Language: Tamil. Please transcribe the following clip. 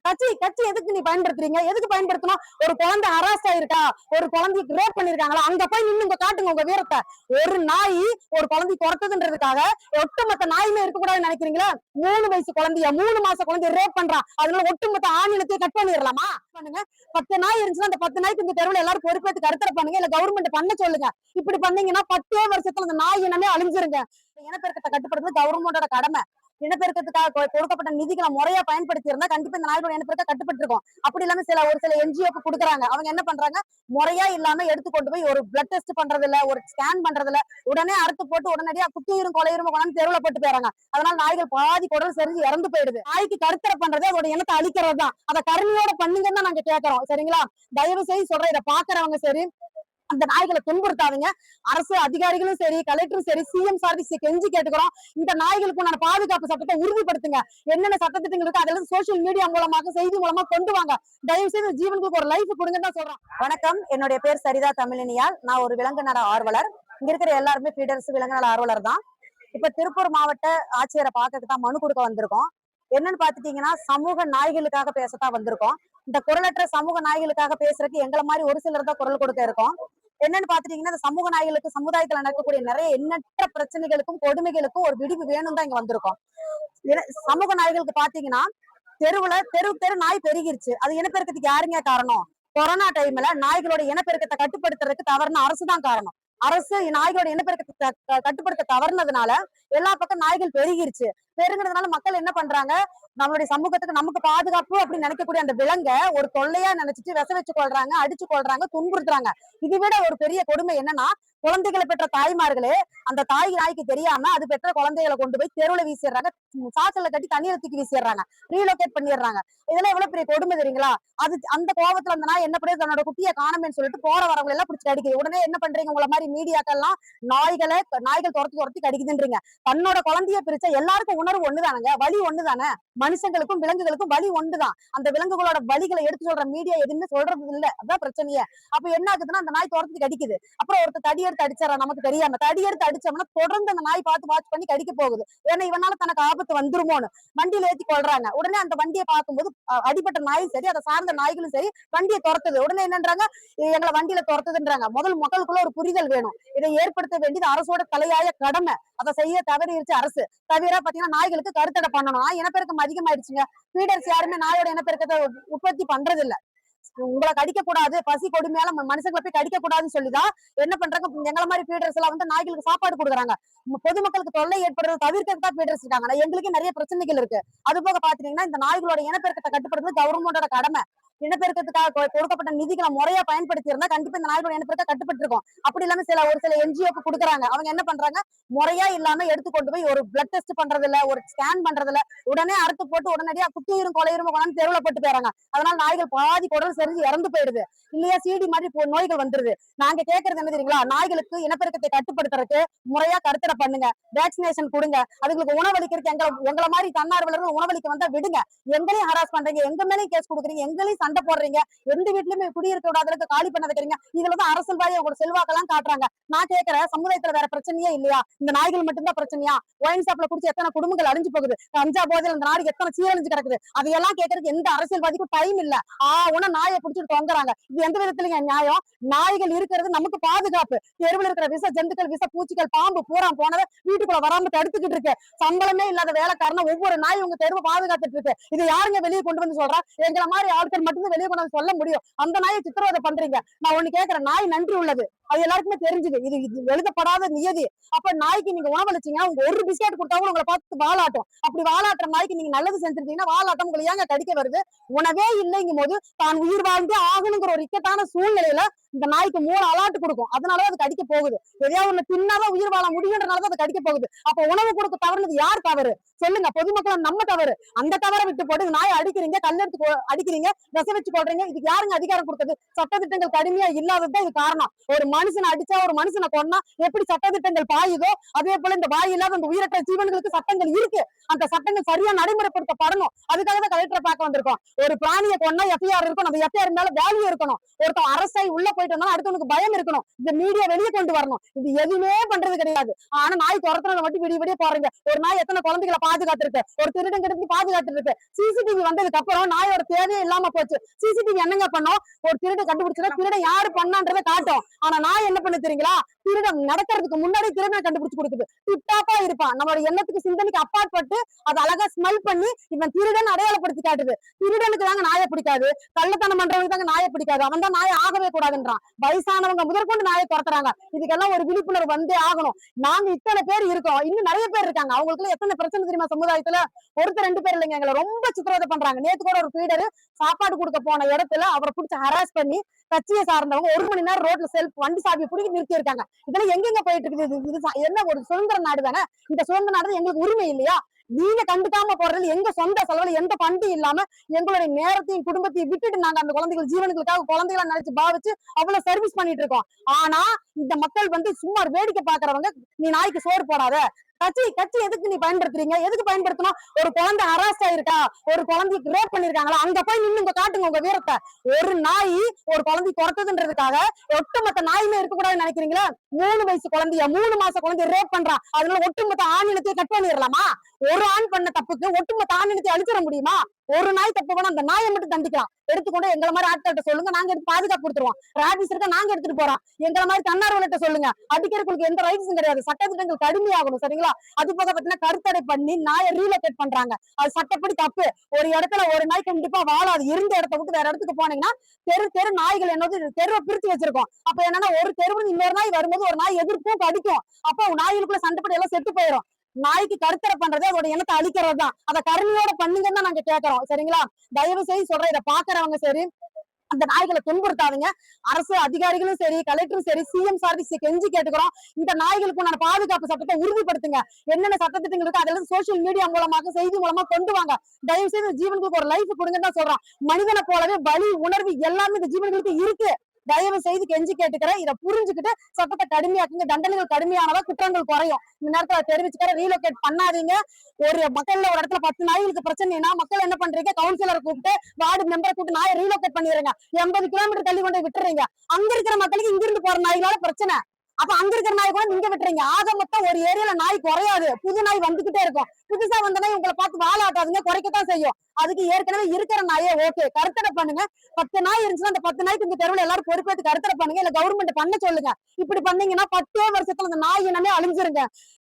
கட்சி கட்சி எதுக்கு நீ பயன்படுத்துறீங்க? எதுக்கு பயன்படுத்தணும்? ஒரு குழந்தை ஹராஸ் ஆயிருக்கா, ஒரு குழந்தைக்கு ரேப் பண்ணிருக்காங்களா, அங்க போய் நின்னு உங்க காட்டுங்க உங்க வீரத்தை. ஒரு நாய் ஒரு குழந்தை துரத்துதுன்றதுக்காக ஒட்டுமொத்த நாயுமே இருக்கக்கூடாதுன்னு நினைக்கிறீங்களா? 3 வயசு குழந்தைய 3 மாச குழந்தைய ரேப் பண்றான், அதனால ஒட்டுமொத்த ஆணினத்தையும் கட் பண்ணிடலாமா? பண்ணுங்க. 10 நாய் இருந்துச்சுன்னா அந்த 10 நாய்க்கு இந்த தெருவில் எல்லாரும் பொறுப்பேற்று கருத்தரை பண்ணுங்க, இல்ல கவர்மெண்ட் பண்ண சொல்லுங்க. இப்படி பண்ணீங்கன்னா 10 வருஷத்துல அந்த நாய் இனமே அழிஞ்சிருங்க. இனப்பெருக்கத்தை கட்டுப்படுத்துறது கவர்மெண்டோட கடமை. இனப்பெருக்கத்துக்காக கொடுக்கப்பட்ட நிதிகளை முறையா பயன்படுத்தி இருந்தா கண்டிப்பா இந்த நாயோட இனப்பெருக்க கட்டுப்பட்டு இருக்கும். அப்படி இல்லாம ஒரு சில என்ஜிஓக்கு கொடுக்குறாங்க, அவங்க என்ன பண்றாங்க, முறையா இல்லாம எடுத்து கொண்டு போய் ஒரு பிளட் டெஸ்ட் பண்றது இல்ல, ஒரு ஸ்கேன் பண்றது இல்ல, உடனே அறுத்து போட்டு உடனடியா குத்துயிரும் கொலையுரும் கொண்டாந்து தெருவுல போட்டு போயிறாங்க. அதனால நாய்கள் பாதி குடல் செறிஞ்சு இறந்து போயிடுது. நாய்க்கு கருத்தரை பண்றது அதோட இனத்தை அழிக்கிறது தான். அதை கருணையோட பண்ணுங்கன்னு தான் நாங்க கேட்கறோம். சரிங்களா? தயவு செய்து சொல்றேன், இதை பாக்குறவங்க சரி, அந்த நாய்களை துன்புறுத்தாதீங்க. அரசு அதிகாரிகளும் சரி, கலெக்டரும் சரி, சிஎம் சார்பில் கெஞ்சி கேட்டுக்கிறோம், இந்த நாய்களுக்கு உண்டான பாதுகாப்பு சட்டத்தை உறுதிப்படுத்துங்க. என்னென்ன சட்டத்திட்டங்கள் இருக்கு அதெல்லாம் சோசியல் மீடியா மூலமாக செய்தி மூலமா கொண்டு வாங்க. தயவு செய்து ஜீவனுக்கு ஒரு லைஃப் கொடுங்க தான் சொல்றோம். வணக்கம், என்னுடைய பேர் சரிதா தமிழினியால். நான் ஒரு விலங்கு நல ஆர்வலர். இங்க இருக்கிற எல்லாருமே ஃபீடர்ஸ் விலங்கு நல ஆர்வலர் தான். இப்ப திருப்பூர் மாவட்ட ஆட்சியரை பார்க்கறதுக்கு தான் மனு கொடுக்க வந்திருக்கோம். என்னன்னு பாத்துட்டீங்கன்னா, சமூக நாய்களுக்காக பேசத்தான் வந்திருக்கோம். இந்த குரலற்ற சமூக நாய்களுக்காக பேசுறதுக்கு எங்களை மாதிரி ஒரு சிலர் தான் குரல் கொடுக்க இருக்கோம். என்னன்னு பாத்துட்டீங்கன்னா, இந்த சமூக நாய்களுக்கு சமுதாயத்துல நடக்கக்கூடிய நிறைய எண்ணற்ற பிரச்சனைகளுக்கும் கொடுமைகளுக்கும் ஒரு விடிவு வேணும் தான் இங்க வந்திருக்கோம். சமூக நாய்களுக்கு பாத்தீங்கன்னா, தெருவுல தெரு நாய் பெருகிருச்சு. அது இனப்பெருக்கத்துக்கு யாருங்க காரணம்? கொரோனா டைம்ல நாய்களோட இனப்பெருக்கத்தை கட்டுப்படுத்துறதுக்கு தவறுன அரசு தான் காரணம். அரசு நாய்களோட இனப்பெருக்கத்தை கட்டுப்படுத்த தவறுனதுனால எல்லா பக்கம் நாய்கள் பெருகிருச்சு. பெருங்கிறதுனால மக்கள் என்ன பண்றாங்க, நம்மளுடைய சமூகத்துக்கு நமக்கு பாதுகாப்பு அப்படின்னு நினைக்கக்கூடிய அந்த விலங்க ஒரு தொல்லையா நினைச்சிட்டு விச வச்சு கொள்றாங்க, அடிச்சு கொள்றாங்க, துன்புறுத்துறாங்க. இதை விட ஒரு பெரிய கொடுமை என்னன்னா, குழந்தைகளை பெற்ற தாய்மார்களே அந்த தாய் நாய்க்கு தெரியாம அது பெற்ற குழந்தைகளை கொண்டு போய் தெருவுல வீசிடுறாங்க, சாக்கல்ல கட்டி தண்ணீரை தூக்கி வீசிடுறாங்க, ரீலோகேட் பண்ணிடுறாங்க. இதெல்லாம் எவ்வளவு பெரிய கொடுமை தெரியுங்களா? அது அந்த கோபத்துல அந்த நாய் என்ன பண்ணுது, தன்னோட குட்டியை காணமேன்னு சொல்லிட்டு போற வரவங்க எல்லாம் பிடிச்சி கடிக்குது. உடனே என்ன பண்றீங்க, உங்களை மாதிரி மீடியாக்கள்லாம் நாய்கள் துரத்தி கடிக்குதுன்றீங்க. தன்னோட குழந்தைய பிரிச்ச எல்லாருக்கும் உணர்வு ஒண்ணுதானுங்க, வலி ஒண்ணுதானே. மனுஷங்களுக்கும் விலங்குகளுக்கும் வலி ஒன்றுதான். அந்த விலங்குகளோட வலிகளை எடுத்து சொல்ற மீடியா எதுவுமே சொல்றது இல்ல. அதான் பிரச்சனையே. அப்ப என்ன ஆகுதுன்னா, அந்த நாய் துரத்தி கடிக்குது. அப்புறம் ஒருத்தர் தடி எடுத்து அடிச்சாரா நமக்கு தெரியாம, தடி எடுத்து அடிச்சோம்னா தொடர்ந்து அந்த நாய் பார்த்து வாட்ச் பண்ணி கடிக்க போகுது. ஏன்னா இவனால தனக்கு ஆபத்து வந்துருமோன்னு வண்டியில ஏத்தி கொள்றாங்க. உடனே அந்த வண்டியை பார்க்கும்போது அடிப்பட்ட நாயும் சரி, அதை சார்ந்த நாய்களும் சரி வண்டியை துரத்துது. உடனே என்னன்றாங்க, எங்களை வண்டியில துரத்துதுன்றாங்க. மக்களுக்குள்ள ஒரு புரிதல் வேணும். இதை ஏற்படுத்த வேண்டியது அரசோட தலையாய கடமை. அதை செய்ய தவறிடுச்சு அரசு. தவிர பாத்தீங்கன்னா, நாய்களுக்கு கருத்தடை பண்ணணும். இனப்பெருக்கம் அதிகமாயிடுச்சுங்க. ஃபீடர்ஸ் யாருமே நாயோட இனப்பெருக்கத்தை உற்பத்தி பண்றது இல்ல. உங்களை கடிக்க கூடாது, பசி கொடுமையால மனுஷங்களை போய் கடிக்க கூடாதுன்னு சொல்லிதான் என்ன பண்றாங்க, எங்களை மாதிரி ஃபீடர்ஸ் எல்லாம் வந்து நாய்களுக்கு சாப்பாடு கொடுக்குறாங்க. பொதுமக்களுக்கு தொல்லை ஏற்படுறதை தவிர்க்கிறதுக்கு தான் ஃபீடர்ஸ் இருக்காங்க. எங்களுக்கு நிறைய பிரச்சனைகள் இருக்கு. அது போக பாத்தீங்கன்னா, இந்த நாய்களோட இனப்பெருக்கத்தை கட்டுப்படுத்துறது கவர்மெண்டோட கடமை. இனப்பெருக்கத்துக்காக கொடுக்கப்பட்ட நிதிகளை முறையா பயன்படுத்தி இருந்தா கண்டிப்பா இந்த நாய்களோட இனப்பெருக்க கட்டுப்பட்டு இருக்கும். அப்படி இல்லாம ஒரு சில என்ஜிஓக்கு கொடுக்குறாங்க, அவங்க என்ன பண்றாங்க, முறையா இல்லாம எடுத்து கொண்டு போய் ஒரு பிளட் டெஸ்ட் பண்றது இல்ல, ஒரு ஸ்கேன் பண்றது இல்ல, உடனே அறுத்து போட்டு உடனடியா குத்துயிரும் கொலையுரும் கொண்டாந்து தெருவுல போட்டு போயிறாங்க. அதனால நாய்கள் பாதி குடல் செறிஞ்சு இறந்து போயிடுது. இல்லையா சிடி மாதிரி நோய்கள் வந்துருது. நாங்க கேட்கறது என்ன தெரியுங்களா, நாய்களுக்கு இனப்பெருக்கத்தை கட்டுப்படுத்துறதுக்கு முறையா கருத்தடை பண்ணுங்க, வேக்சினேஷன் கொடுங்க, அதுங்களுக்கு உணவளிக்கிறதுக்கு எங்களை மாதிரி தன்னார்வலர்கள் உணவளிக்க வந்தா விடுங்க. எங்களையும் ஹராஸ் பண்றீங்க, எங்க மேலேயும் கேஸ் கொடுக்குறீங்க, எங்களையும் சண்டை போடுறீங்க, எந்த வீட்லயுமே குடியிருக்க விடாதளவுக்கு காலி பண்ண வைக்கிறீங்க. இதுலதான் அரசியல்வாதி உங்களோட செல்வாக்கெல்லாம் காட்டுறாங்க. நான் கேட்கிறேன், சமுதாயத்துல வேற பிரச்சனையே இல்லையா? இந்த நாய்கள் மட்டும்தான் பிரச்சனையா? ஒயின் ஷாப்ல குடிச்சு எத்தனை குடும்பங்கள் அழிஞ்சு போகுது, கஞ்சா போதையில இந்த நாடு எத்தனை சீரழிஞ்சு கிடக்குது, அதையெல்லாம் கேட்கறதுக்கு எந்த அரசியல்வாதிக்கும் டைம் இல்ல. உன நாயை பிடிச்சிட்டு தொங்குறாங்க. இது எந்த விதத்துலங்க நியாயம்? நாய்கள் இருக்கிறது நமக்கு பாதுகாப்பு. தெருவில் இருக்கிற விச ஜந்துக்கள், விச பூச்சிகள், பாம்பு பூரா போனதை வீட்டுக்குள்ள வராம தடுத்துக்கிட்டு இருக்கு. சம்பளமே இல்லாத வேலைக்காரன ஒவ்வொரு நாய் உங்க தெருவை பாதுகாத்துட்டு இருக்கு. இது யாருங்க வெளியே கொண்டு வந்து சொல்றா? எங்களை மாதிரி ஆட்கள் மட்டும்தான் வெளியே கொண்டு வந்து சொல்ல முடியும். அந்த நாயை சித்திரவதை பண்றீங்க. நான் ஒண்ணு கேட்கிறேன், நாய் நன்றி உள்ளது, அது எல்லாருக்குமே தெரிஞ்சுது. இது எழுதப்படாத நியதி. அப்ப நாய்க்கு நீங்க உணவளிச்சீங்கன்னா உங்க ஒரு பிஸ்கெட் கொடுத்தாலும் உங்களை பார்த்து வாலாட்டும். அப்படி வாலாட்டுற நாய்க்கு நீங்க நல்லது செஞ்சிருக்கீங்கன்னா வாலாட்டம் உங்களை ஏங்க கடிக்க வருது? உணவே இல்லைங்கும் போது தான் உயிர் வாழ்ந்தே ஆகணுங்கிற ஒரு இக்கட்டான சூழ்நிலையில இந்த நாய்க்கு 3 அலாட்டு கொடுக்கும். அதனாலதான் அது கடிக்க போகுது. எதையாவது ஒண்ணு தின்னாதான் உயிர் வாழ முடியுன்றனாலதான் அது கடிக்க போகுது. அப்ப உணவு கொடுக்க தவறுனது யார் தவறு சொல்லுங்க? பொதுமக்கள் நம்ம தவறு. அந்த தவறை விட்டு போட்டு நாயை அடிக்கிறீங்க, கல்லெடுத்து அடிக்கிறீங்க, விச வச்சு கொள்றீங்க. இதுக்கு யாருங்க அதிகாரம் கொடுத்தது? சட்டத்திட்டங்கள் கடுமையா இல்லாததுதான் இது காரணம். ஒரு மனுஷனை அடிச்சா ஒரு மனுஷனை கொன்னா எப்படி சட்டத்திட்டங்கள் பாயுதோ அதே போல இந்த வாய் இல்லாத அந்த உயிரற்ற ஜீவன்களுக்கு சட்டங்கள் இருக்கு. அந்த சட்டங்கள் சரியா நடைமுறைப்படுத்தப்படணும். அதுக்காக தான் கலெக்டரை பார்க்க வந்திருக்கோம். ஒரு பிராணியை கொன்னா எஃப்ஐஆர் இருக்கணும். அந்த எஃப்ஐஆர் மேல வேல்யூ இருக்கணும். ஒருத்தன் அரசாய் உள்ள போயிட்டு வந்தாலும் அடுத்தவனுக்கு பயம் இருக்கணும். இந்த மீடியா வெளியே கொண்டு வரணும். இது எதுவுமே பண்றது கிடையாது. ஆனா நாய் துரத்துறத மட்டும் விடிய விடிய போறீங்க. ஒரு நாய் எத்தனை குழந்தைகளை பாதுகாத்து இருக்கு, ஒரு திருடன் கிட்ட பாதுகாத்து இருக்கு. சிசிடிவி வந்ததுக்கு அப்புறம் நாயோட தேவையே இல்லாம போச்சு. சிசிடிவி என்னங்க பண்ணோம், ஒரு திருட கண்டுபிடிச்சா திருடன் யாரு பண்ணான்றதை காட்டும். ஆனா நாய் என்ன பண்ணு தெரியுங்களா, திருடன் நடக்கிறதுக்கு முன்னாடி திருடனை கண்டுபிடிச்சு கொடுக்குது. டிப்டாப்பா இருப்பான். நம்மளோட எண்ணத்துக்கு சிந்தனைக்கு அப்பாற்பட்டு அதை அழகா ஸ்மெல் பண்ணி இவன் திருடன் அடையாளப்படுத்தி காட்டுது. திருடனுக்கு தாங்க நாயை பிடிக்காது, கள்ளத்தனம் பண்றவனுக்கு தாங்க நாயை பிடிக்காது. அவன் தான் நாயை ஆகவே கூடாதுன்றான். வயசானவங்க முதற்கொண்டு நாயை துரத்துறாங்க. இதுக்கெல்லாம் ஒரு விழிப்புணர்வு வந்தே ஆகணும். நாங்க இத்தனை பேர் இருக்கோம், இன்னும் நிறைய பேர் இருக்காங்க. அவங்களுக்கு எத்தனை பிரச்சனை தெரியுமா சமுதாயத்துல? ஒருத்தர் ரெண்டு பேர் இல்லைங்க, எங்களை ரொம்ப சித்திரவதை பண்றாங்க. நேத்து கூட ஒரு ஃபீடரு சாப்பாடு கொடுக்க போன இடத்துல அவரை பிடிச்சி ஹராஸ் பண்ணி கட்சியை சார்ந்தவங்க 1 மணி நேரம் ரோட்ல வண்டி சாப்பியை பிடிக்க நிறுத்தி இருக்காங்க. இதெல்லாம் எங்கெங்க போயிட்டு இருக்குது? இது என்ன ஒரு சுதந்திர நாடு தானே? இந்த சுதந்திர நாடு எங்களுக்கு உரிமை இல்லையா? நீங்க கண்டுக்காம போறது எங்க சொந்த செலவுல எந்த பண்டி இல்லாம எங்களுடைய நேரத்தையும் குடும்பத்தையும் விட்டுட்டு நாங்க அந்த குழந்தைகள் ஜீவனுக்காக குழந்தைகளை நினைச்சு பாவிச்சு அவ்வளவு சர்வீஸ் பண்ணிட்டு இருக்கோம். ஆனா இந்த மக்கள் சும்மா வேடிக்கை பாக்குறவங்க நீ நாய்க்கு சோறு போடாத, கட்சி எதுக்கு நீ பயன்படுத்துறீங்க? எதுக்கு பயன்படுத்தணும்? ஒரு குழந்தை ஹராஸ் ஆயிருக்கா, ஒரு குழந்தைக்கு ரேப் பண்ணிருக்காங்களா, அங்க போய் நின்னு காட்டுங்க உங்க வீரத்தை. ஒரு நாய் ஒரு குழந்தை துரத்துதுன்றதுக்காக ஒட்டுமொத்த நாயுமே இருக்கக்கூடாதுன்னு நினைக்கிறீங்களா? 3 வயசு குழந்தைய 3 மாச குழந்தைய ரேப் பண்றான். அதனால ஒட்டுமொத்த ஆணினத்தை கட் பண்ணிடலாமா? ஒரு ஆண் பண்ண தப்புக்கு ஒட்டுமொத்த ஆணினத்தை அழிச்சிட முடியுமா? ஒரு நாய் தப்பு பண்ணா அந்த நாயை மட்டும் தண்டிக்கலாம். எடுத்துக்கொண்டு எங்களை மாதிரி ஆட்கள்கிட்ட சொல்லுங்க, நாங்க எடுத்து பாதுகாப்பு கொடுத்துருவோம். ராபிஸ் இருக்க நாங்க எடுத்துட்டு போறோம். எங்களை மாதிரி தன்னார்வலர்கிட்ட சொல்லுங்க, அடிக்கிறதுக்கு எந்த ரைட்ஸும் கிடையாது. சட்டத்திட்டங்கள் கடுமையாகணும். சரிங்களா? அது போக பாத்தீங்கன்னா கருத்தடை பண்ணி நாயை ரீலோகேட் பண்றாங்க. அது சட்டப்படி தப்பு. ஒரு இடத்துல ஒரு நாய் கண்டிப்பா வாழாது. இருந்த இடத்த விட்டு வேற இடத்துக்கு போனீங்கன்னா தெரு நாய்கள் என்னது தெருவை பிரிச்சு வச்சிருக்கோம். அப்ப என்னன்னா ஒரு தெருவு இன்னொரு நாய் வரும்போது ஒரு நாய் எதிர்ப்பும் கடிக்கும். அப்ப நாய்களுக்குள்ள சண்டைப்படி எல்லாம் செத்து போயிடும். நாய்க்கு கருத்தரை பண்றது அதோட எண்ணத்தை அழிக்கிறது தான். அதை கருணையோட பண்ணுங்கன்னு தான் நாங்க கேட்கிறோம். சரிங்களா? தயவு செய்து சொல்றேன், இதை பாக்குறவங்க சரி அந்த நாய்களை துன்புறுத்தாதீங்க. அரசு அதிகாரிகளும் சரி, கலெக்டரும் சரி, சிஎம் சார்பில் கெஞ்சி கேட்டுக்கிறோம். இந்த நாய்களுக்கு உண்டான பாதுகாப்பு சட்டத்தை உறுதிப்படுத்துங்க. என்னென்ன சட்டத்திட்டங்கள் இருக்கு அதெல்லாம் சோசியல் மீடியா மூலமாக செய்தி மூலமா கொண்டு வாங்க. தயவு செய்து ஜீவனுக்கு ஒரு லைஃப் கொடுங்க தான் சொல்றோம். மனிதனை போலவே வலி உணர்வு எல்லாமே இந்த ஜீவன்களுக்கு இருக்கு. தயவு செய்து கெஞ்சி கேட்டுக்கிறேன். இதை புரிஞ்சுக்கிட்டு சட்டத்தை கடுமையாக்குங்க. தண்டனைகள் கடுமையானதா குற்றங்கள் குறையும். இந்த நேரத்துல தெரிவிச்சுக்கிற ரீலோகேட் பண்ணாதீங்க. ஒரு மக்கள்ல ஒரு இடத்துல 10 நாய்களுக்கு பிரச்சனைனா மக்கள் என்ன பண்றீங்க, கவுன்சிலரை கூப்பிட்டு வார்டு மெம்பரை கூப்பிட்டு நாயை ரீலோகேட் பண்ணிடுறீங்க. 80 கிலோமீட்டர் தள்ளி கொண்டு விட்டுறீங்க. அங்க இருக்கிற மக்களுக்கு இங்கிருந்து போற நாய்களால பிரச்சனை. அப்ப அங்க இருக்கிற நாய் கூட நீங்க விட்டுறீங்க. ஆக மொத்தம் ஒரு ஏரியால நாய் குறையாது, புது நாய் வந்துகிட்டே இருக்கும். புதுசா வந்த நாய் உங்களை பார்த்து வாழாட்டாதுங்க, குறைக்கத்தான் செய்யும். அதுக்கு ஏற்கனவே இருக்கிற நாயே ஓகே கருத்தடை பண்ணுங்க. 10 நாய் இருந்துச்சுன்னா அந்த 10 நாய்க்கு இந்த தெருவில் எல்லாரும் பொறுப்பேற்று கருத்தடை பண்ணுங்க. இல்ல கவர்மெண்ட் பண்ண சொல்லுங்க. இப்படி பண்ணீங்கன்னா 10 வருஷத்துல அந்த நாய் இனமே அழிஞ்சிருங்க.